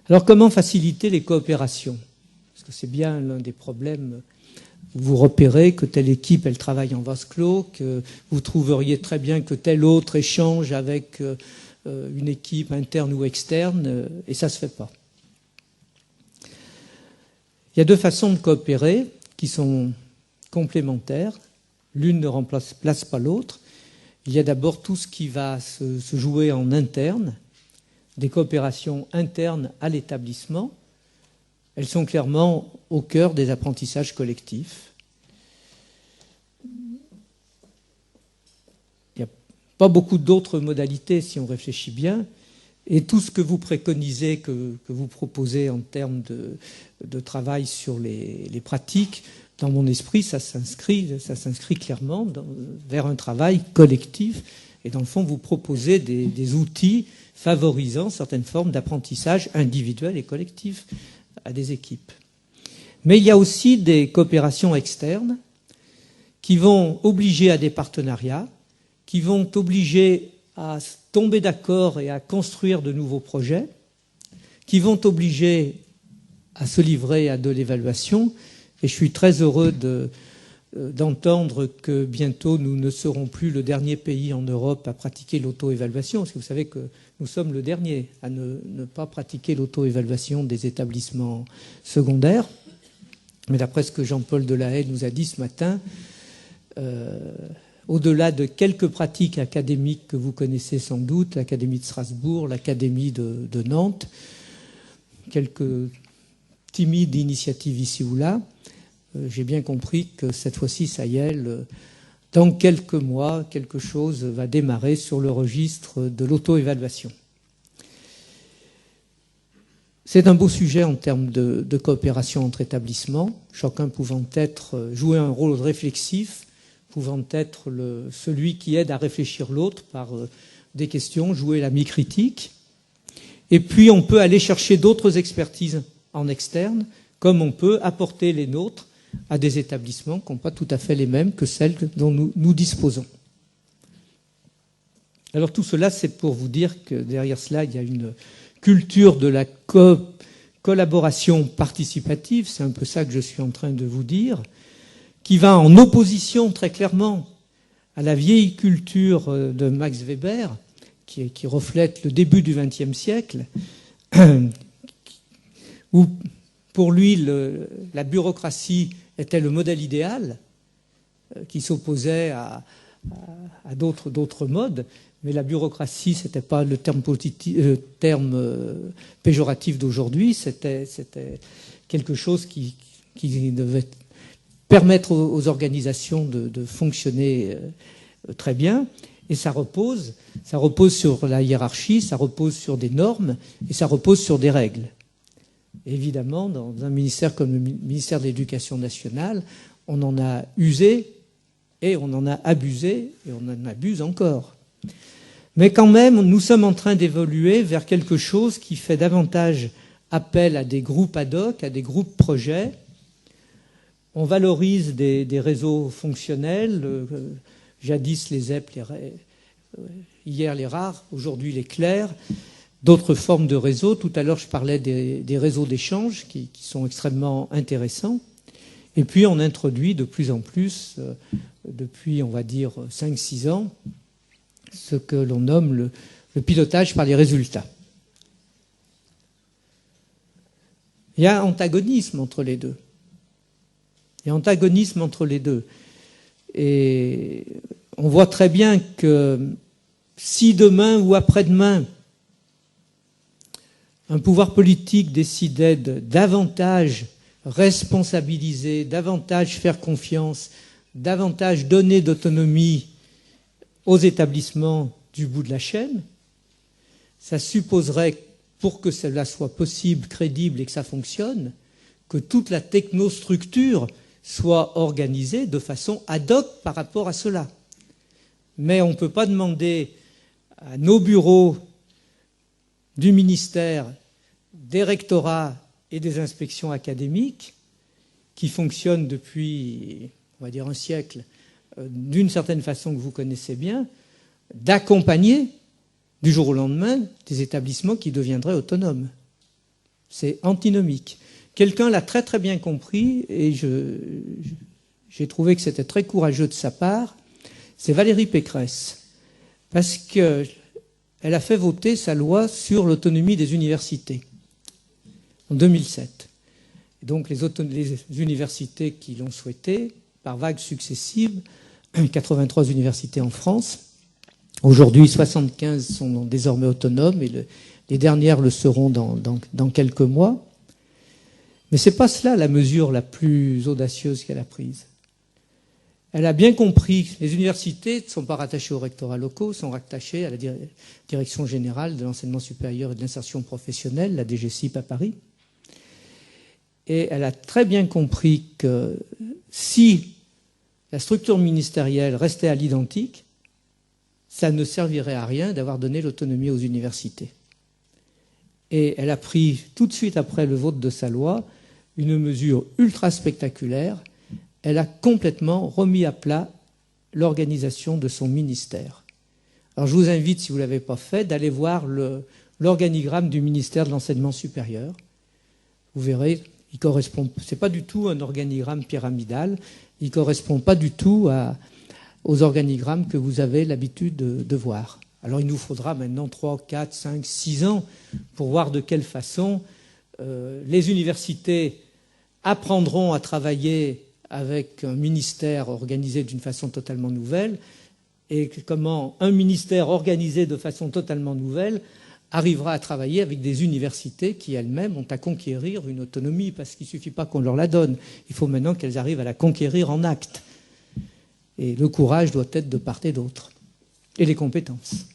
Alors comment faciliter les coopérations? Parce que c'est bien l'un des problèmes. Vous repérez que telle équipe, elle travaille en vase clos, que vous trouveriez très bien que tel autre échange avec une équipe interne ou externe, et ça ne se fait pas. Il y a deux façons de coopérer qui sont complémentaires. L'une ne remplace pas l'autre. Il y a d'abord tout ce qui va se jouer en interne, des coopérations internes à l'établissement. Elles sont clairement au cœur des apprentissages collectifs. Il n'y a pas beaucoup d'autres modalités si on réfléchit bien. Et tout ce que vous préconisez, que vous proposez en termes de travail sur les pratiques, dans mon esprit, ça s'inscrit clairement vers un travail collectif. Et dans le fond, vous proposez des outils favorisant certaines formes d'apprentissage individuel et collectif à des équipes. Mais il y a aussi des coopérations externes qui vont obliger à des partenariats, qui vont obliger à tomber d'accord et à construire de nouveaux projets, qui vont obliger à se livrer à de l'évaluation. Et je suis très heureux d'entendre que bientôt nous ne serons plus le dernier pays en Europe à pratiquer l'auto-évaluation, parce que vous savez que nous sommes le dernier à ne pas pratiquer l'auto-évaluation des établissements secondaires. Mais d'après ce que Jean-Paul Delahaye nous a dit ce matin, au-delà de quelques pratiques académiques que vous connaissez sans doute, l'Académie de Strasbourg, l'Académie de Nantes, quelques timides initiatives ici ou là, j'ai bien compris que cette fois-ci, ça y est, dans quelques mois, quelque chose va démarrer sur le registre de l'auto-évaluation. C'est un beau sujet en termes de coopération entre établissements, chacun pouvant jouer un rôle réflexif, pouvant être celui qui aide à réfléchir l'autre par des questions, jouer l'ami critique. Et puis on peut aller chercher d'autres expertises en externe, comme on peut apporter les nôtres à des établissements qui n'ont pas tout à fait les mêmes que celles dont nous disposons. Alors tout cela, c'est pour vous dire que derrière cela, il y a une culture de la collaboration participative, c'est un peu ça que je suis en train de vous dire, qui va en opposition très clairement à la vieille culture de Max Weber, qui reflète le début du XXe siècle, où pour lui la bureaucratie était le modèle idéal, qui s'opposait à d'autres modes, mais la bureaucratie, ce n'était pas le terme péjoratif d'aujourd'hui, c'était quelque chose qui devait permettre aux organisations de fonctionner très bien. Et ça repose sur la hiérarchie, ça repose sur des normes et ça repose sur des règles. Évidemment, dans un ministère comme le ministère de l'Éducation nationale, on en a usé et on en a abusé et on en abuse encore. Mais quand même, nous sommes en train d'évoluer vers quelque chose qui fait davantage appel à des groupes ad hoc, à des groupes projets. On valorise des réseaux fonctionnels, jadis les ZEP, hier les rares, aujourd'hui les clairs, d'autres formes de réseaux. Tout à l'heure, je parlais des réseaux d'échange qui sont extrêmement intéressants. Et puis, on introduit de plus en plus, depuis, on va dire, 5-6 ans, ce que l'on nomme le pilotage par les résultats. Il y a antagonisme entre les deux. Et on voit très bien que si demain ou après-demain, un pouvoir politique décidait de davantage responsabiliser, davantage faire confiance, davantage donner d'autonomie aux établissements du bout de la chaîne, ça supposerait, pour que cela soit possible, crédible et que ça fonctionne, que toute la technostructure soit organisée de façon ad hoc par rapport à cela. Mais on ne peut pas demander à nos bureaux du ministère, des rectorats et des inspections académiques, qui fonctionnent depuis, on va dire, un siècle, d'une certaine façon que vous connaissez bien, d'accompagner du jour au lendemain des établissements qui deviendraient autonomes. C'est antinomique. Quelqu'un l'a très très bien compris, et j'ai trouvé que c'était très courageux de sa part, c'est Valérie Pécresse. Parce qu'elle a fait voter sa loi sur l'autonomie des universités en 2007. Et donc les universités qui l'ont souhaité, par vagues successives, 83 universités en France. Aujourd'hui, 75 sont désormais autonomes et les dernières le seront dans quelques mois. Mais ce n'est pas cela la mesure la plus audacieuse qu'elle a prise. Elle a bien compris que les universités ne sont pas rattachées aux rectorats locaux, sont rattachées à la Direction générale de l'enseignement supérieur et de l'insertion professionnelle, la DGCIP à Paris. Et elle a très bien compris que si la structure ministérielle restait à l'identique, ça ne servirait à rien d'avoir donné l'autonomie aux universités. Et elle a pris, tout de suite après le vote de sa loi, une mesure ultra spectaculaire. Elle a complètement remis à plat l'organisation de son ministère. Alors je vous invite, si vous ne l'avez pas fait, d'aller voir l'organigramme du ministère de l'Enseignement supérieur. Vous verrez, il correspond. C'est pas du tout un organigramme pyramidal. Il ne correspond pas du tout aux organigrammes que vous avez l'habitude de voir. Alors il nous faudra maintenant 3, 4, 5, 6 ans pour voir de quelle façon les universités apprendront à travailler avec un ministère organisé d'une façon totalement nouvelle, et comment un ministère organisé de façon totalement nouvelle arrivera à travailler avec des universités qui elles-mêmes ont à conquérir une autonomie, parce qu'il ne suffit pas qu'on leur la donne, il faut maintenant qu'elles arrivent à la conquérir en actes. Et le courage doit être de part et d'autre, et les compétences.